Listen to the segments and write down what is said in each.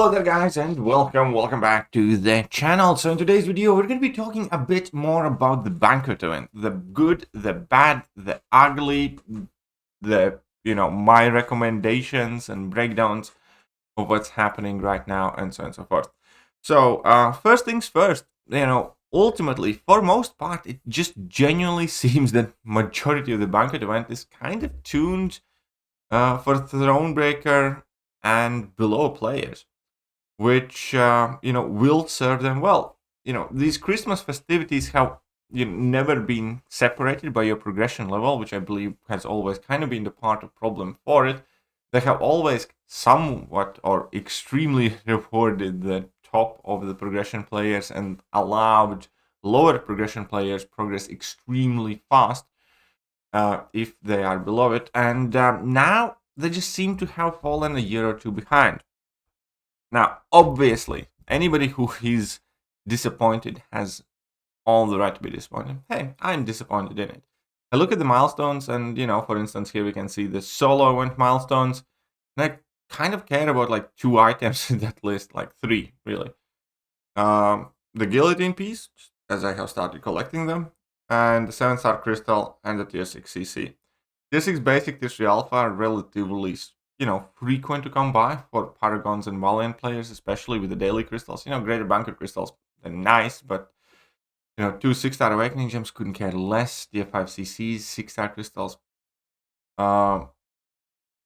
Hello there guys and welcome back to the channel. So in today's video we're going to be talking a bit more about the Banquet event. The good, the bad, the ugly, my recommendations and breakdowns of what's happening right now and so on and so forth. So first things first, ultimately for most part it just genuinely seems that majority of the Banquet event is kind of tuned for Thronebreaker and below players, which will serve them well. These Christmas festivities have never been separated by your progression level, which I believe has always kind of been the part of problem for it. They have always somewhat or extremely rewarded the top of the progression players and allowed lower progression players progress extremely fast if they are below it. And now they just seem to have fallen a year or two behind. Now, obviously, anybody who is disappointed has all the right to be disappointed. Hey, I'm disappointed in it. I look at the milestones, and for instance, here we can see the solo event milestones. And I kind of care about like 2 items in that list, like 3 really. The guillotine piece, as I have started collecting them, and the 7-star crystal and the tier 6 CC. Tier 6 basic, tier 3 alpha are relatively frequent to come by for Paragons and Valiant players, especially with the daily crystals. Greater Banquet crystals, they're nice, but 2 6-star awakening gems couldn't care less. Tier 5 CCs, 6-star crystals. And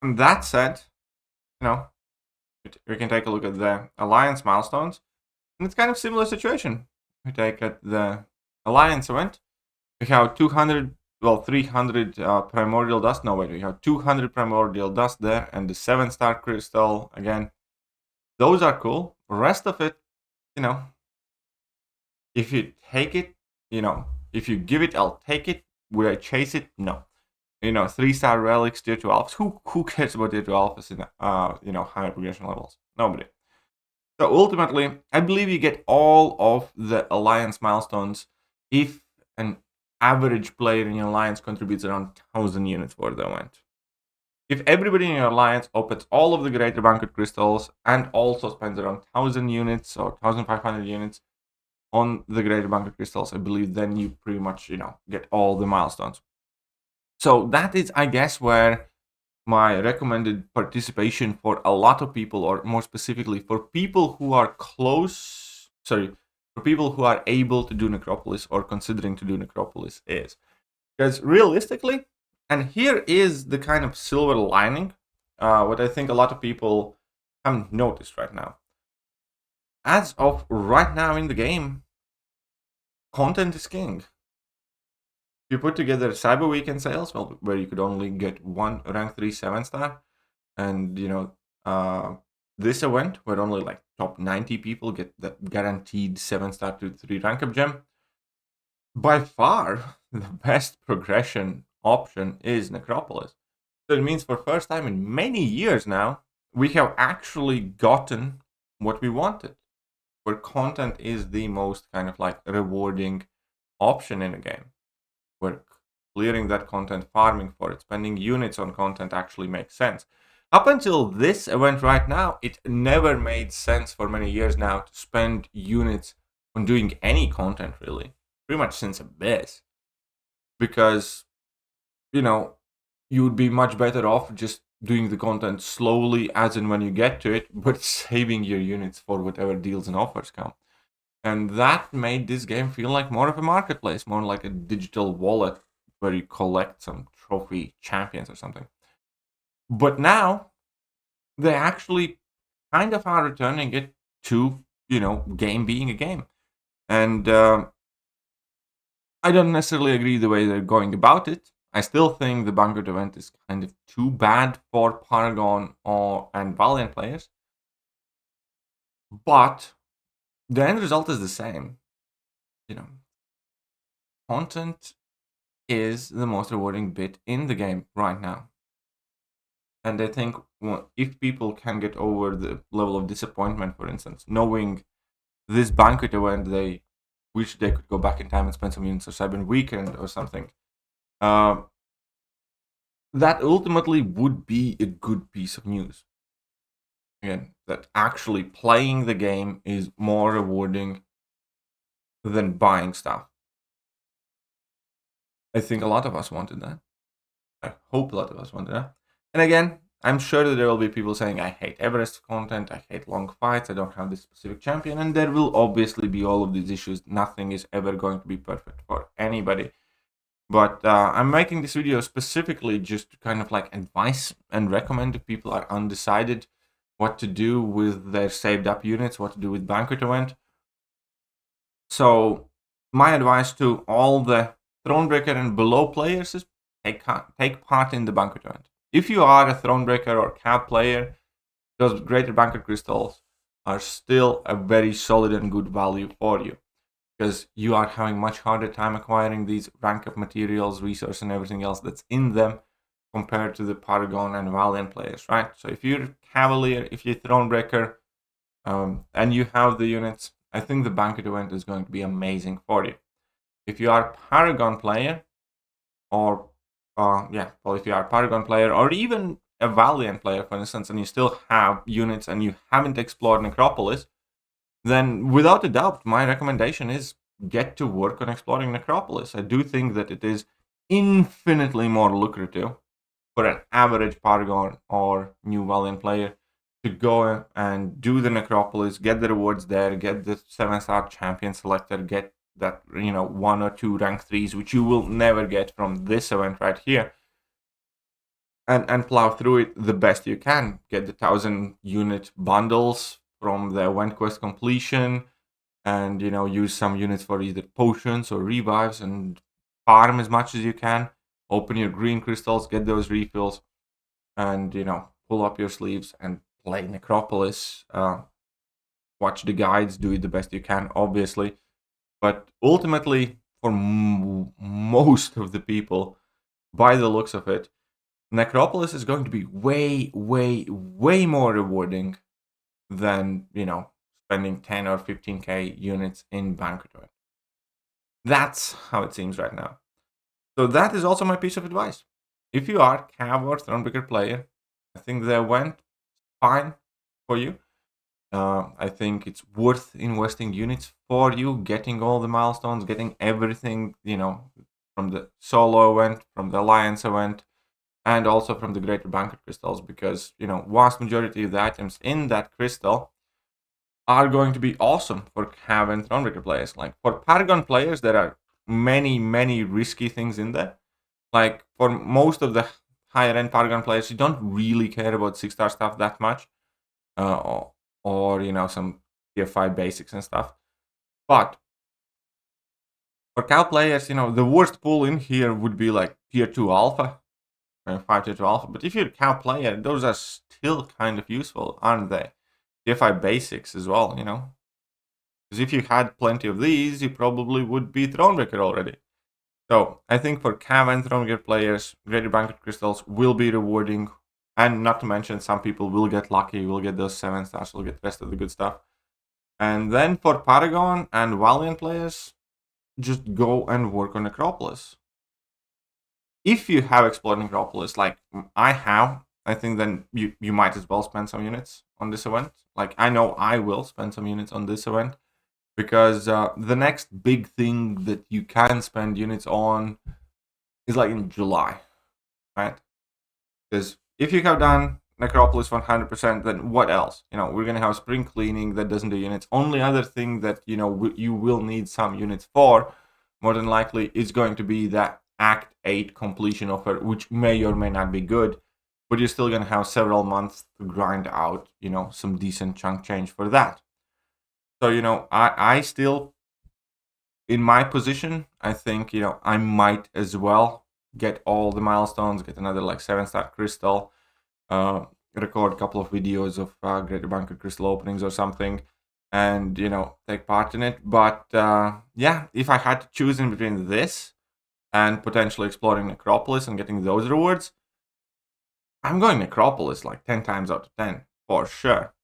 that said, we can take a look at the Alliance milestones, and it's kind of similar situation. We take at the Alliance event, we have 300 primordial dust. No, wait, we have 200 primordial dust there, and the 7-star crystal again. Those are cool. The rest of it, if you take it, if you give it, I'll take it. Would I chase it? No. 3-star relics, tier 2 alphas. Who cares about tier 2 alphas in higher progression levels? Nobody. So ultimately, I believe you get all of the Alliance milestones if an average player in your alliance contributes around 1,000 units for the event. If everybody in your alliance opens all of the Greater Banquet crystals and also spends around 1,000 units or 1,500 units on the Greater Banquet crystals, I believe then you pretty much, get all the milestones. So that is, I guess, where my recommended participation for a lot of people, or more specifically for people who are for people who are able to do Necropolis or considering to do Necropolis is. Because realistically, and here is the kind of silver lining, what I think a lot of people haven't noticed right now. As of right now in the game, content is king. You put together Cyber Weekend sales, where you could only get 1 rank 3 7-star, and this event where only like top 90 people get that guaranteed 7-star to 3 rank up gem. By far, the best progression option is Necropolis. So it means for first time in many years now, we have actually gotten what we wanted, where content is the most kind of like rewarding option in a game, where clearing that content, farming for it, spending units on content actually makes sense. Up until this event right now, it never made sense for many years now to spend units on doing any content, really. Pretty much since Abyss. Because, you would be much better off just doing the content slowly as and when you get to it, but saving your units for whatever deals and offers come. And that made this game feel like more of a marketplace, more like a digital wallet where you collect some trophy champions or something. But now, they actually kind of are returning it to, game being a game. And I don't necessarily agree the way they're going about it. I still think the Banquet event is kind of too bad for Paragon and Valiant players. But the end result is the same. Content is the most rewarding bit in the game right now. And I think if people can get over the level of disappointment, for instance, knowing this Banquet event, they wish they could go back in time and spend some units of Cyber Weekend or something. That ultimately would be a good piece of news. again, that actually playing the game is more rewarding than buying stuff. I think a lot of us wanted that. I hope a lot of us wanted that. And again, I'm sure that there will be people saying, I hate Everest content, I hate long fights, I don't have this specific champion, and there will obviously be all of these issues. Nothing is ever going to be perfect for anybody. But I'm making this video specifically just to kind of like advise and recommend if people are undecided what to do with their saved up units, what to do with Banquet event. So my advice to all the Thronebreaker and below players is take part in the Banquet event. If you are a Thronebreaker or Cap player, those Greater Banquet crystals are still a very solid and good value for you, because you are having much harder time acquiring these rank up materials, resource, and everything else that's in them compared to the Paragon and Valiant players, right? So if you're Cavalier, if you're Thronebreaker, and you have the units, I think the Banquet event is going to be amazing for you. If you are a Paragon player, or if you are a Paragon player, or even a Valiant player, for instance, and you still have units and you haven't explored Necropolis, then without a doubt, my recommendation is get to work on exploring Necropolis. I do think that it is infinitely more lucrative for an average Paragon or new Valiant player to go and do the Necropolis, get the rewards there, get the 7-star champion selector, get that 1 or 2 rank 3s, which you will never get from this event right here, and plow through it the best you can. Get the 1,000 unit bundles from the event quest completion, and use some units for either potions or revives, and farm as much as you can. Open your green crystals, get those refills, and pull up your sleeves and play Necropolis. Watch the guides, do it the best you can, obviously. But ultimately, for most of the people, by the looks of it, Necropolis is going to be way, way, way more rewarding than, spending 10 or 15k units in Banquet. That's how it seems right now. So that is also my piece of advice. If you are Cav or Thronebreaker player, I think the event fine for you. I think it's worth investing units for you, getting all the milestones, getting everything, from the solo event, from the alliance event, and also from the Greater Banquet crystals, because, vast majority of the items in that crystal are going to be awesome for Cav and Thronebreaker players. Like, for Paragon players, there are many, many risky things in there. Like, for most of the higher end Paragon players, you don't really care about 6-star stuff that much, or some tier 5 basics and stuff. But for cow players, the worst pull in here would be like tier 2 alpha, 5 tier 2 alpha. But if you're a cow player, those are still kind of useful, aren't they? Tier 5 basics as well, because if you had plenty of these, you probably would be Thronebreaker already. So I think for Cav and Thronebreaker players, Greater Banquet crystals will be rewarding, and not to mention some people will get lucky, will get those 7 stars, will get the rest of the good stuff. And then for Paragon and Valiant players, just go and work on Necropolis. If you have explored Necropolis, like I have, I think then you might as well spend some units on this event. Like, I know I will spend some units on this event, because the next big thing that you can spend units on is like in July, right? Because if you have done Necropolis 100%, then what else? We're going to have spring cleaning that doesn't do units. Only other thing that, you will need some units for, more than likely, is going to be that Act 8 completion offer, which may or may not be good, but you're still going to have several months to grind out, some decent chunk change for that. So, I still, in my position, I think, I might as well get all the milestones, get another like 7-star crystal, record a couple of videos of Greater Banquet crystal openings or something, and, take part in it. But if I had to choose in between this and potentially exploring Necropolis and getting those rewards, I'm going Necropolis like 10 times out of 10, for sure.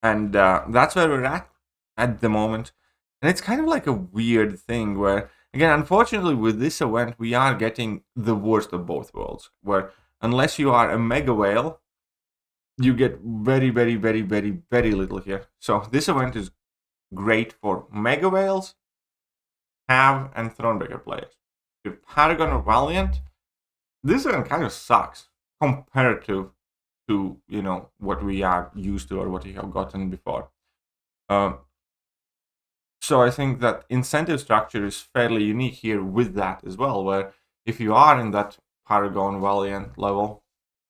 And that's where we're at the moment. And it's kind of like a weird thing where, again, unfortunately with this event, we are getting the worst of both worlds. Where unless you are a mega whale, you get very, very, very, very, very little here. So this event is great for Mega Whales, Cav, and Thronebreaker players. If you're Paragon or Valiant, this event kind of sucks compared to what we are used to or what we have gotten before. So I think that incentive structure is fairly unique here with that as well, where if you are in that Paragon Valiant level,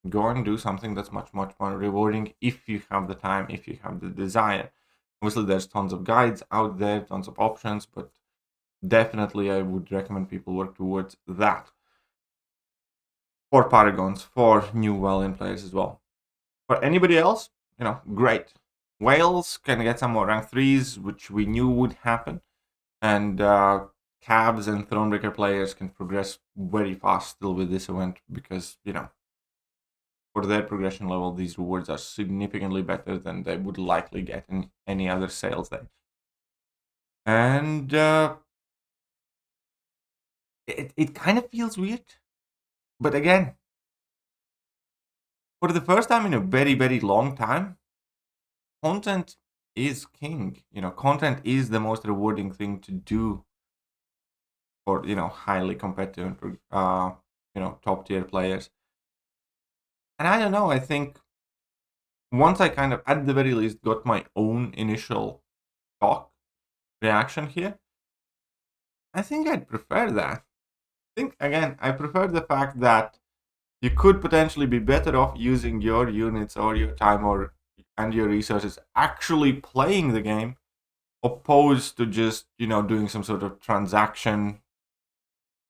go and do something that's much, much more rewarding if you have the time, if you have the desire. Obviously, there's tons of guides out there, tons of options, but definitely I would recommend people work towards that. For Paragons, for new Valiant players as well. For anybody else, great. Whales can get some more rank 3s, which we knew would happen. And Cavs and Thronebreaker players can progress very fast still with this event because, for their progression level, these rewards are significantly better than they would likely get in any other sales day. And it kind of feels weird. But again, for the first time in a very, very long time, content is king. Content is the most rewarding thing to do for, highly competitive, top tier players. And I don't know, I think once I kind of, at the very least, got my own initial reaction here, I think I'd prefer that. I prefer the fact that you could potentially be better off using your units or your time and your resources actually playing the game, opposed to just, doing some sort of transaction,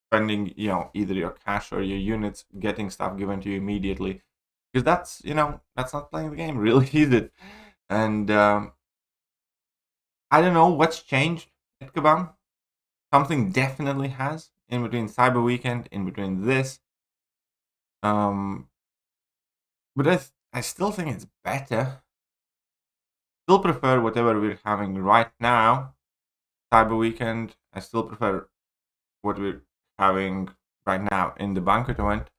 spending, either your cash or your units, getting stuff given to you immediately. Because that's not playing the game, really, is it? And I don't know what's changed at Kabam. Something definitely has in between Cyber Weekend, in between this. But I still think it's better. Still prefer whatever we're having right now, Cyber Weekend. I still prefer what we're having right now in the Banquet event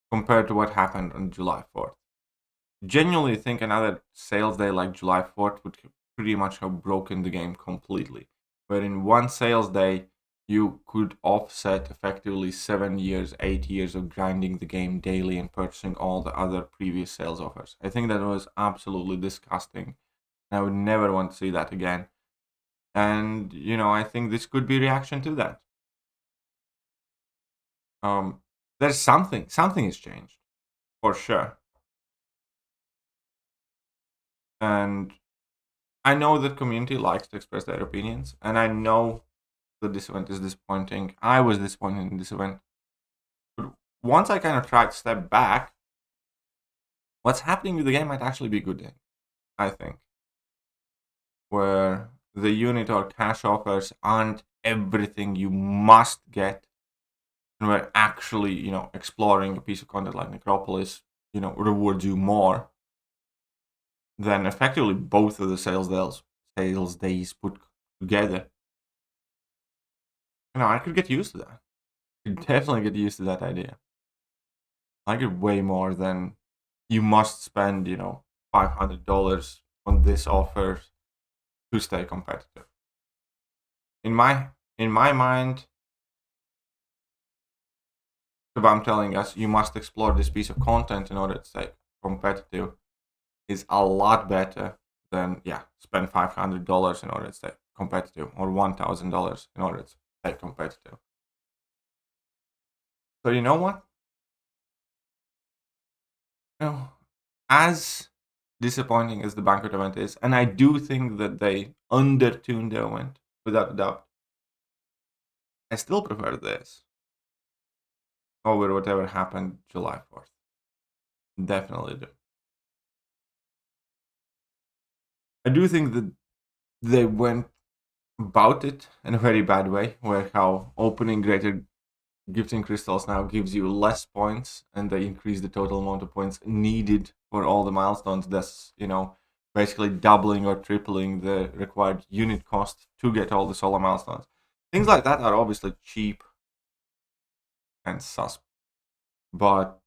compared to what happened on July 4th. Genuinely think another sales day like July 4th would pretty much have broken the game completely. Where in one sales day, you could offset effectively 7 years, 8 years of grinding the game daily and purchasing all the other previous sales offers. I think that was absolutely disgusting. I would never want to see that again. And, I think this could be a reaction to that. There's something has changed, for sure. And I know that community likes to express their opinions, and I know that this event is disappointing. I was disappointed in this event. But once I kind of tried to step back, what's happening with the game might actually be a good thing, I think. Where the unit or cash offers aren't everything you must get, and we're actually, exploring a piece of content like Necropolis, rewards you more than effectively both of the sales days put together. I could get used to that. I could definitely get used to that idea. I like it way more than you must spend, $500 on this offer to stay competitive. In my mind, if I'm telling us you must explore this piece of content in order to stay competitive, is a lot better than spend $500 in order to stay competitive, or $1,000 in order to stay competitive. So you know what? As disappointing as the Banquet event is, and I do think that they undertuned the event without a doubt, I still prefer this over whatever happened July 4th. Definitely do. I do think that they went about it in a very bad way, where how opening greater gifting crystals now gives you less points, and they increase the total amount of points needed for all the milestones. Thus, basically doubling or tripling the required unit cost to get all the solo milestones. Things like that are obviously cheap and sus. But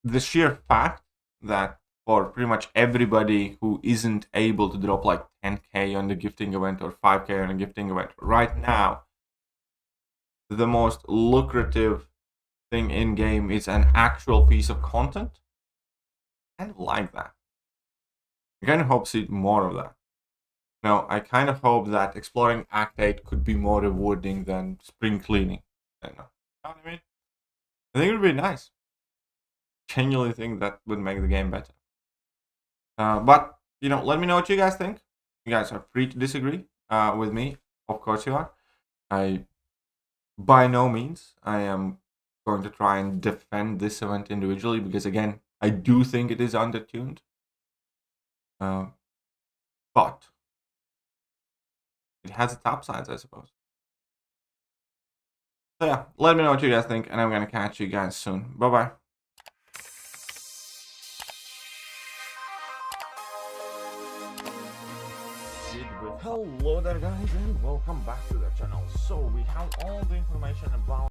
the sheer fact that for pretty much everybody who isn't able to drop like 10k on the gifting event or 5k on a gifting event right now, the most lucrative thing in game is an actual piece of content. I kind of like that. I kind of hope to see more of that. No, I kind of hope that exploring Act 8 could be more rewarding than spring cleaning. I don't know. You know what I mean? I think it would be nice. Genuinely think that would make the game better. But, let me know what you guys think. You guys are free to disagree with me. Of course you are. By no means, I am going to try and defend this event individually because, again, I do think it is undertuned. But it has its upsides, I suppose. So yeah, let me know what you guys think, and I'm gonna catch you guys soon. Bye-bye. Hello there guys, and welcome back to the channel. So we have all the information about